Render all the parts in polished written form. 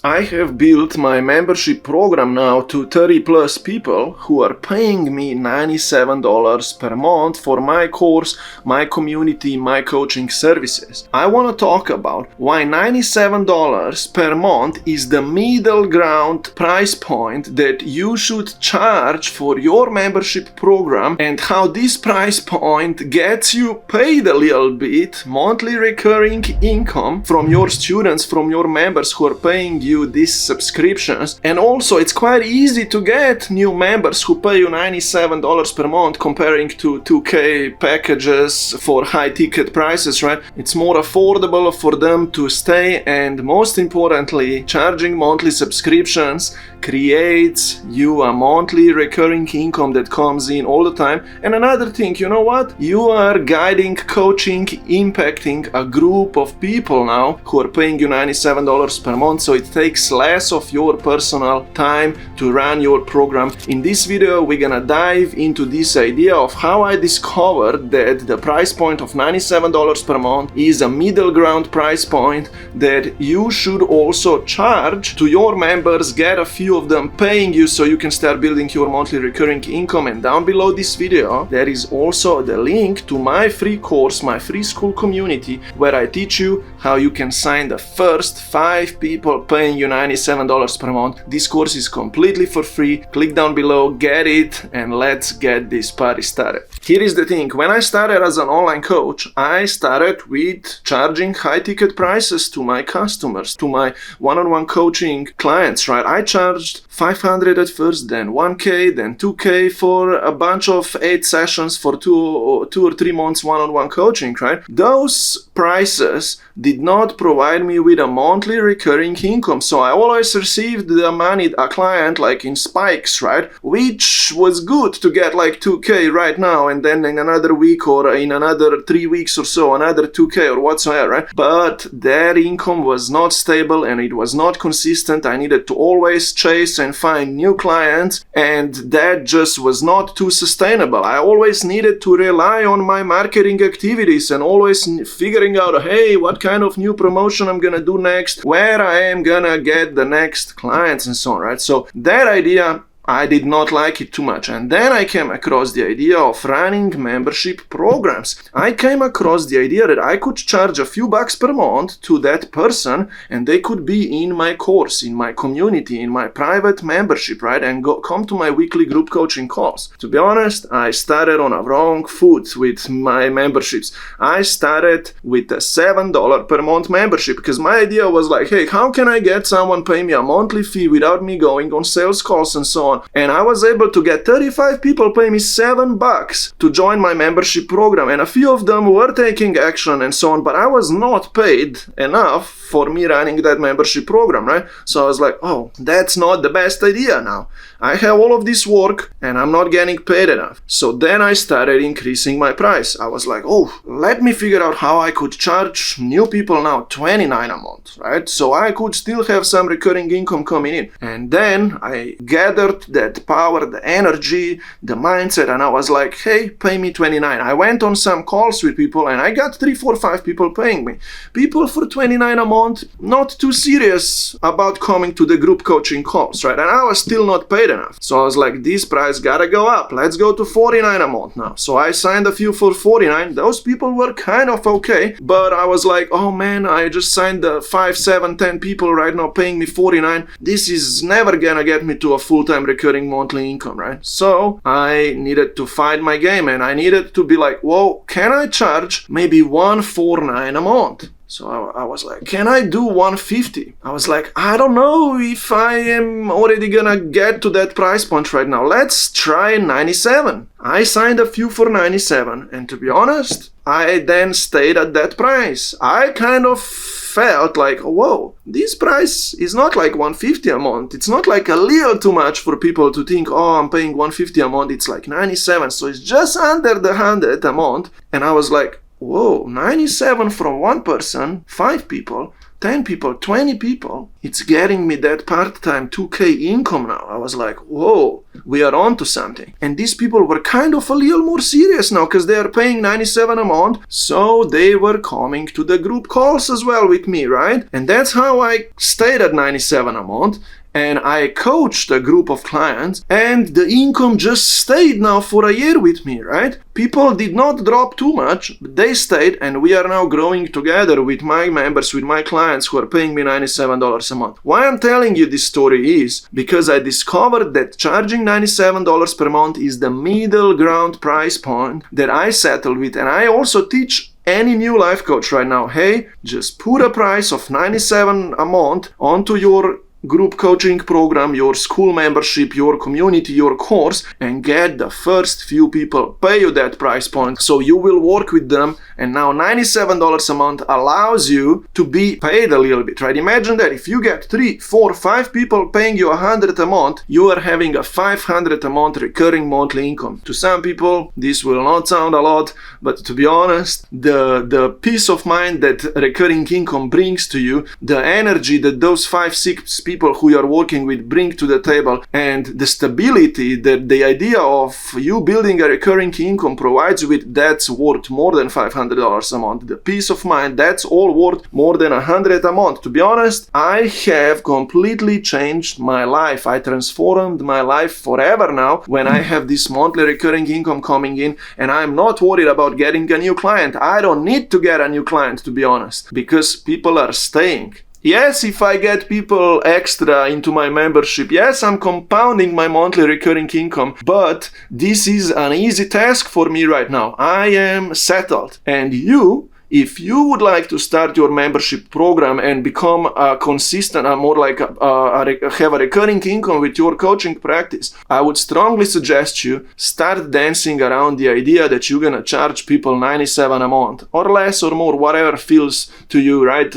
I have built my membership program now to 30 plus people who are paying me $97 per month for my course, my community, my coaching services. I want to talk about why $97 per month is the middle ground price point that you should charge for your membership program, and how this price point gets you paid a little bit, monthly recurring income from your students, from your members who are paying you these subscriptions. And also it's quite easy to get new members who pay you $97 per month comparing to 2K packages for high ticket prices, right? It's more affordable for them to stay, and most importantly, charging monthly subscriptions creates you a monthly recurring income that comes in all the time. And another thing, you know what? You are guiding, coaching, impacting a group of people now who are paying you $97 per month, so it takes less of your personal time to run your program. In this video, we're gonna dive into this idea of how I discovered that the price point of $97 per month is a middle ground price point that you should also charge to your members, get a few of them paying you so you can start building your monthly recurring income. And down below this video, there is also the link to my free course, my free Skool community, where I teach you how you can sign the first 5 people paying you $97 per month. This course is completely for free. Click down below, get it, and let's get this party started. Here is the thing. When I started as an online coach, I started with charging high ticket prices to my customers, to my one-on-one coaching clients, right? I charged $500 at first, then $1K, then $2K for a bunch of 8 sessions for 2 or 3 months one-on-one coaching, right? Those prices did not provide me with a monthly recurring income, so I always received the money, a client, like in spikes, right? Which was good to get like 2K right now, and then in another week or in another 3 weeks or so, another 2K or whatsoever, right? But their income was not stable and it was not consistent. I needed to always chase and find new clients, and that just was not too sustainable. I always needed to rely on my marketing activities and always figuring out, hey, what kind of new promotion I'm gonna do next, where I am gonna get the next clients and so on, right? So that idea, I did not like it too much. And then I came across the idea of running membership programs. I came across the idea that I could charge a few bucks per month to that person, and they could be in my course, in my community, in my private membership, right? And come to my weekly group coaching calls. To be honest, I started on a wrong foot with my memberships. I started with a $7 per month membership because my idea was like, hey, how can I get someone pay me a monthly fee without me going on sales calls and so on? And I was able to get 35 people pay me $7 to join my membership program, and a few of them were taking action and so on, but I was not paid enough for me running that membership program, right? So I was like, oh, that's not the best idea now. I have all of this work and I'm not getting paid enough. So then I started increasing my price. I was like, oh, let me figure out how I could charge new people now $29 a month, right? So I could still have some recurring income coming in. And then I gathered that power, the energy, the mindset, and I was like, hey, pay me $29. I went on some calls with people and I got 3, 4, 5 people paying me. People for $29 a month, not too serious about coming to the group coaching calls, right? And I was still not paid enough. So I was like, this price gotta go up. Let's go to $49 a month now. So I signed a few for $49. Those people were kind of okay, but I was like, oh man, I just signed the 5, 7, 10 people right now paying me $49. This is never gonna get me to a full-time recurring monthly income, right? So I needed to find my game, and I needed to be like, whoa, can I charge maybe $149 a month? So I was like, can I do $150? I was like, I don't know if I am already gonna get to that price point right now. Let's try $97. I signed a few for $97, and to be honest, I then stayed at that price. I kind of felt like, whoa, this price is not like $150 a month. It's not like a little too much for people to think, oh, I'm paying $150 a month. It's like $97, so it's just under the $100 a month. And I was like, whoa, $97 from one person, 5 people, 10 people, 20 people. It's getting me that part-time 2K income now. I was like, whoa, we are onto something. And these people were kind of a little more serious now because they are paying 97 a month. So they were coming to the group calls as well with me, right? And that's how I stayed at 97 a month. And I coached a group of clients, and the income just stayed now for a year with me, right? People did not drop too much, but they stayed, and we are now growing together with my members, with my clients who are paying me $97 a month. Why I'm telling you this story is because I discovered that charging $97 per month is the middle ground price point that I settled with, and I also teach any new life coach right now, hey, just put a price of $97 a month onto your group coaching program, your Skool membership, your community, your course, and get the first few people pay you that price point. So you will work with them, and now $97 a month allows you to be paid a little bit, right? Imagine that if you get 3, 4, 5 people paying you $100 a month, you are having a $500 a month recurring monthly income. To some people, this will not sound a lot, but to be honest, the peace of mind that recurring income brings to you, the energy that those 5, 6 people who you are working with bring to the table, and the stability that the idea of you building a recurring income provides you with, that's worth more than $500 a month. The peace of mind, that's all worth more than $100 a month. To be honest, I have completely changed my life. I transformed my life forever now when I have this monthly recurring income coming in, and I'm not worried about getting a new client. I don't need to get a new client, to be honest, because people are staying. Yes, if I get people extra into my membership, yes, I'm compounding my monthly recurring income, but this is an easy task for me right now. I am settled. And you, if you would like to start your membership program and become a consistent, more like have a recurring income with your coaching practice, I would strongly suggest you start dancing around the idea that you're gonna charge people $97 a month, or less or more, whatever feels to you, right,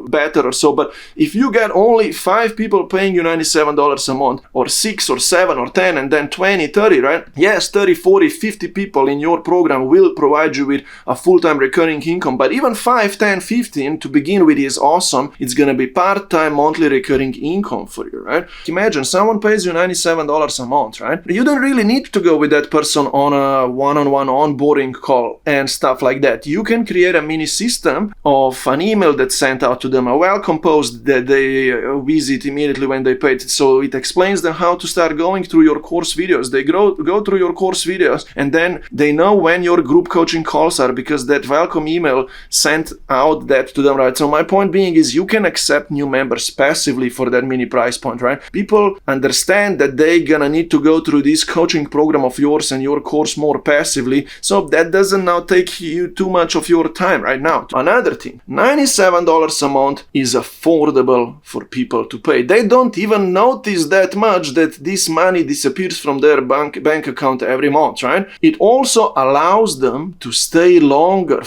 better or so. But if you get only 5 people paying you $97 a month, or 6 or 7 or 10, and then 20, 30, right? Yes, 30, 40, 50 people in your program will provide you with a full-time recurring income. But even 5, 10, 15 to begin with is awesome. It's gonna be part-time monthly recurring income for you, right? Imagine someone pays you $97 a month, right? You don't really need to go with that person on a one-on-one onboarding call and stuff like that. You can create a mini system of an email that's sent out to them, a welcome post that they visit immediately when they paid it. So it explains them how to start going through your course videos. They go through your course videos, and then they know when your group coaching calls are, because that welcome email sent out that to them, right? So my point being is you can accept new members passively for that mini price point, right? People understand that they gonna need to go through this coaching program of yours and your course more passively, so that doesn't now take you too much of your time right now. Another thing, $97 a month is affordable for people to pay. They don't even notice that much that this money disappears from their bank account every month, right? It also allows them to stay longer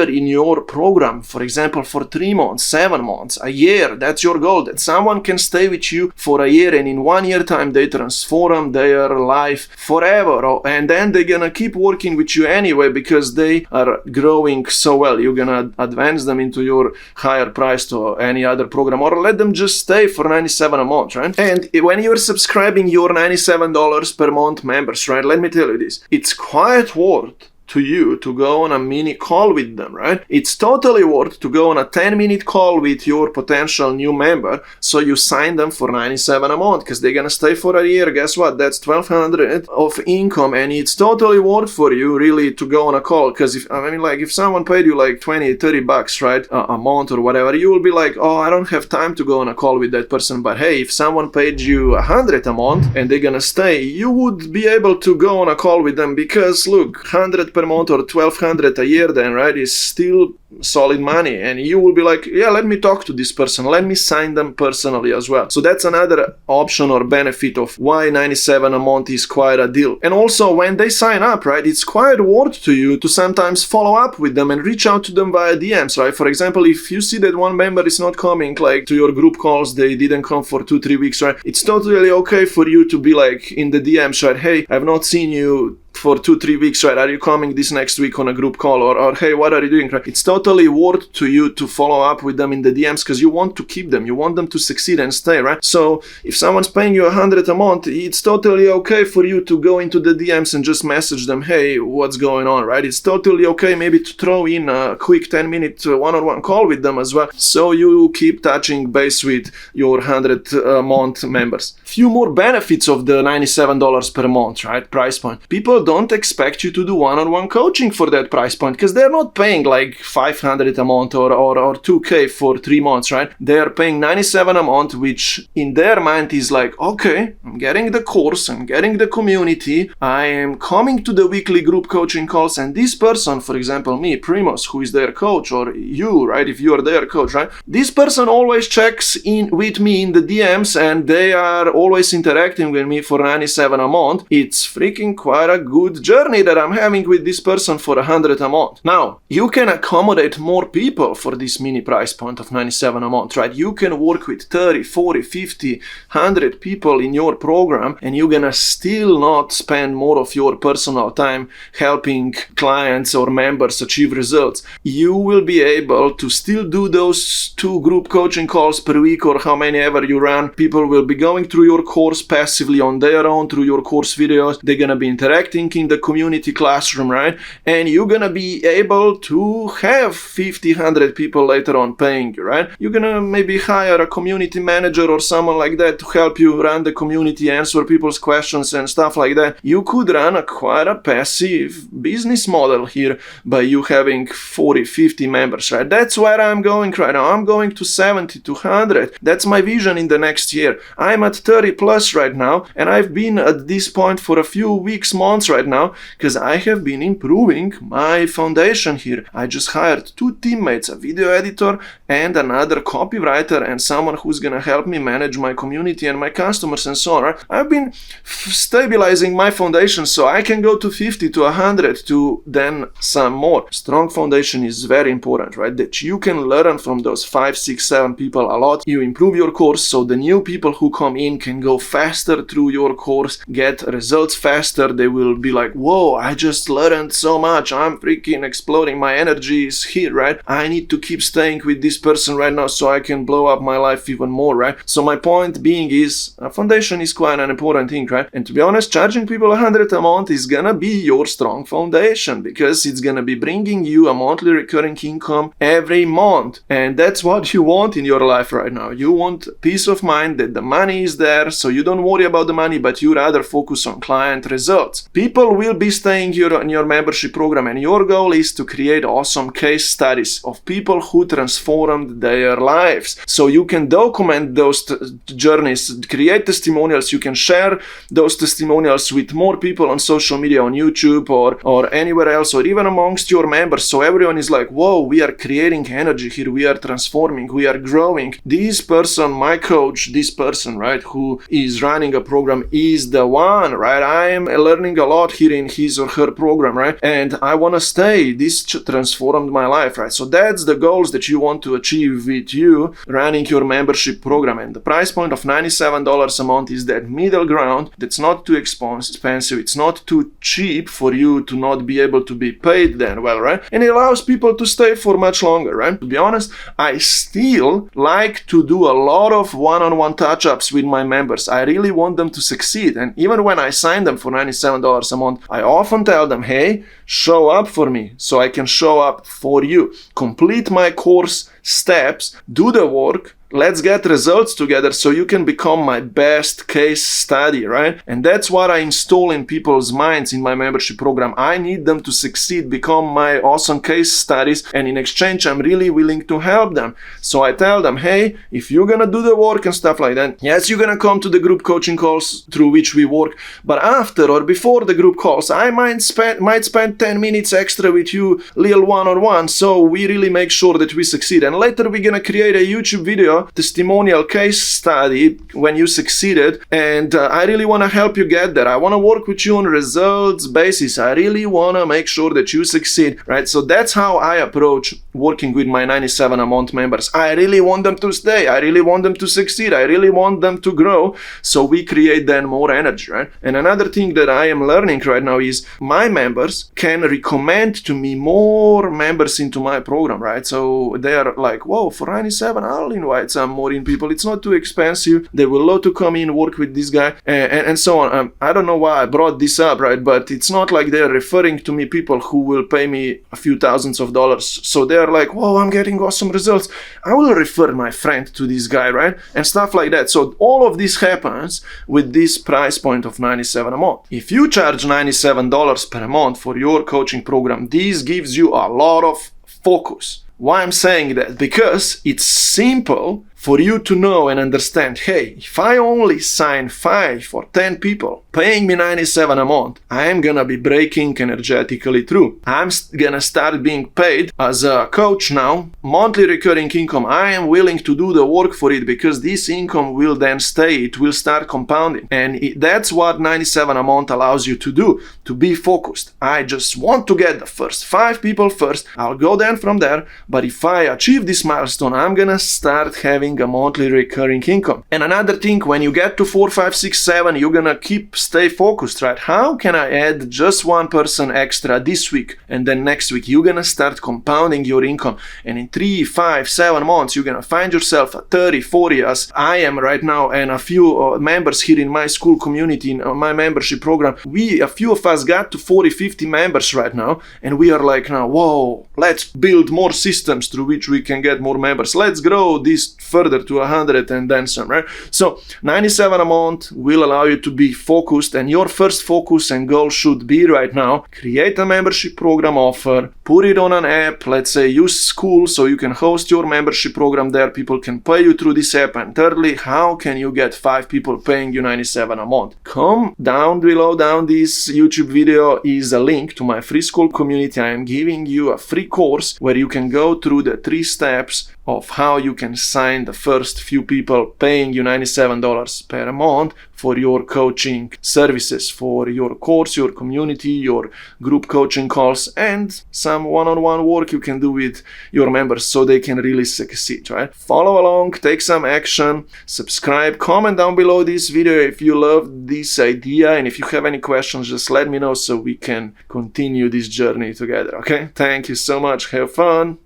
in your program, for example, for 3 months, 7 months, a year. That's your goal, that someone can stay with you for a year, and in 1 year time they transform their life forever, and then they're gonna keep working with you anyway because they are growing so well. You're gonna advance them into your higher price to any other program, or let them just stay for $97 a month, right? And when you're subscribing your $97 per month members, right, let me tell you this, it's quite worth to you to go on a mini call with them, right? It's totally worth to go on a 10-minute call with your potential new member, so you sign them for $97 a month because they're gonna stay for a year. Guess what? That's $1,200 of income, and it's totally worth for you really to go on a call, because if someone paid you like $20-$30, right, a month or whatever, you will be like, oh, I don't have time to go on a call with that person. But hey, if someone paid you $100 a month and they're gonna stay, you would be able to go on a call with them, because look, $100 per month or $1,200 a year then, right, is still solid money, and you will be like, yeah, let me talk to this person, let me sign them personally as well. So that's another option or benefit of why $97 a month is quite a deal. And also when they sign up, right, it's quite worth to you to sometimes follow up with them and reach out to them via DMs, right? For example, if you see that one member is not coming like to your group calls, they didn't come for 2-3 weeks, right, it's totally okay for you to be like in the DMs, right, hey, I've not seen you for 2-3 weeks, right? Are you coming this next week on a group call? Or hey, what are you doing, right? It's totally worth to you to follow up with them in the DMs because you want to keep them. You want them to succeed and stay, right? So if someone's paying you $100 a month, it's totally okay for you to go into the DMs and just message them, hey, what's going on, right? It's totally okay maybe to throw in a quick 10-minute one-on-one call with them as well. So you keep touching base with your 100-month members. Few more benefits of the $97 per month, right? Price point. People don't expect you to do one-on-one coaching for that price point because they're not paying like $500 a month or $2,000 for 3 months, right? They're paying $97 a month, which in their mind is like, okay, I'm getting the course, I'm getting the community, I am coming to the weekly group coaching calls, and this person, for example, me, Primos, who is their coach, or you, right? If you are their coach, right? This person always checks in with me in the DMs and they are always interacting with me for $97 a month. It's freaking quite a good journey that I'm having with this person for $100 a month. Now, you can accommodate more people for this mini price point of $97 a month, right? You can work with 30, 40, 50, 100 people in your program and you're gonna still not spend more of your personal time helping clients or members achieve results. You will be able to still do those 2 group coaching calls per week or how many ever you run. People will be going through your course passively on their own through your course videos. They're gonna be interacting in the community classroom, right? And you're gonna be able to have 50, 100 people later on paying you, right? You're gonna maybe hire a community manager or someone like that to help you run the community, answer people's questions and stuff like that. You could run quite a passive business model here by you having 40, 50 members, right? That's where I'm going right now. I'm going to 70 to 100. That's my vision in the next year. I'm at 30 plus right now, and I've been at this point for a few weeks, months right now, because I have been improving my foundation here. I just hired 2 teammates, a video editor and another copywriter and someone who's gonna help me manage my community and my customers and so on, right? I've been stabilizing my foundation so I can go to 50 to 100 to then some more. Strong foundation is very important, right? That you can learn from those 5, 6, 7 people a lot. You improve your course so the new people who come in can go faster through your course, get results faster. They will be like, whoa, I just learned so much. I'm freaking exploding. My energy is here, right? I need to keep staying with this person right now so I can blow up my life even more, right? So my point being is a foundation is quite an important thing, right? And to be honest, charging people $100 a month is gonna be your strong foundation because it's gonna be bringing you a monthly recurring income every month. And that's what you want in your life right now. You want peace of mind that the money is there, so you don't worry about the money, but you rather focus on client results. People will be staying here in your membership program, and your goal is to create awesome case studies of people who transformed their lives. So you can document those journeys, create testimonials. You can share those testimonials with more people on social media, on YouTube or anywhere else, or even amongst your members. So everyone is like, whoa, we are creating energy here. We are transforming. We are growing. This person, my coach, this person, right, who is running a program is the one, right? I am learning a lot here in his or her program, right? And I want to stay. This transformed my life, right? So that's the goals that you want to achieve with you running your membership program. And the price point of $97 a month is that middle ground that's not too expensive. It's not too cheap for you to not be able to be paid then well, right? And it allows people to stay for much longer, right? To be honest, I still like to do a lot of one-on-one touch-ups with my members. I really want them to succeed. And even when I sign them for $97 a month, I often tell them, hey, show up for me so I can show up for you. Complete my course steps, do the work, let's get results together so you can become my best case study, right? And that's what I install in people's minds in my membership program. I need them to succeed, become my awesome case studies, and in exchange, I'm really willing to help them. So I tell them, hey, if you're gonna do the work and stuff like that, yes, you're gonna come to the group coaching calls through which we work, but after or before the group calls, I might spend 10 minutes extra with you, little one-on-one, so we really make sure that we succeed. And later we're gonna create a YouTube video a testimonial case study when you succeeded, and I really want to help you get there. I want to work with you on results basis. I really want to make sure that you succeed, right? So that's how I approach working with my 97 a month members. I really want them to stay. I really want them to succeed. I really want them to grow. So we create then more energy, right? And another thing that I am learning right now is my members can recommend to me more members into my program, right? So they are like, whoa, for 97, I'll invite some more in people. It's not too expensive. They will love to come in, work with this guy, and so on. I don't know why I brought this up, right? But it's not like they're referring to me people who will pay me a few thousands of dollars. So they're like, whoa, I'm getting awesome results. I will refer my friend to this guy, right? And stuff like that. So all of this happens with this price point of 97 a month. If you charge $97 per month for your coaching program, this gives you a lot of focus. Why I'm saying that? Because it's simple for you to know and understand, hey, if I only sign 5 or 10 people paying me 97 a month, I am gonna be breaking energetically through. I'm gonna start being paid as a coach now, monthly recurring income. I am willing to do the work for it because this income will then stay. It will start compounding. And that's what 97 a month allows you to do, to be focused. I just want to get the first 5 people first. I'll go then from there. But if I achieve this milestone, I'm gonna start having a monthly recurring income. And another thing, when you get to 4, 5, 6, 7, you're gonna stay focused, right? How can I add just one person extra this week and then next week? You're gonna start compounding your income. And in 3, 5, 7 months, you're gonna find yourself at 30, 40, as I am right now, and a few members here in my Skool community, in my membership program. A few of us got to 40, 50 members right now, and we are like now, whoa, let's build more systems through which we can get more members. Let's grow this further to 100 and then some, right? So 97 a month will allow you to be focused, and your first focus and goal should be right now, create a membership program offer, put it on an app, let's say use Skool so you can host your membership program there, people can pay you through this app. And thirdly, how can you get 5 people paying you 97 a month? Come down below, down this YouTube video is a link to my free Skool community. I am giving you a free course where you can go through the 3 steps of how you can sign the first few people paying you $97 per month for your coaching services, for your course, your community, your group coaching calls, and some one-on-one work you can do with your members so they can really succeed, right? Follow along, take some action, subscribe, comment down below this video if you love this idea, and if you have any questions, just let me know so we can continue this journey together, okay? Thank you so much. Have fun.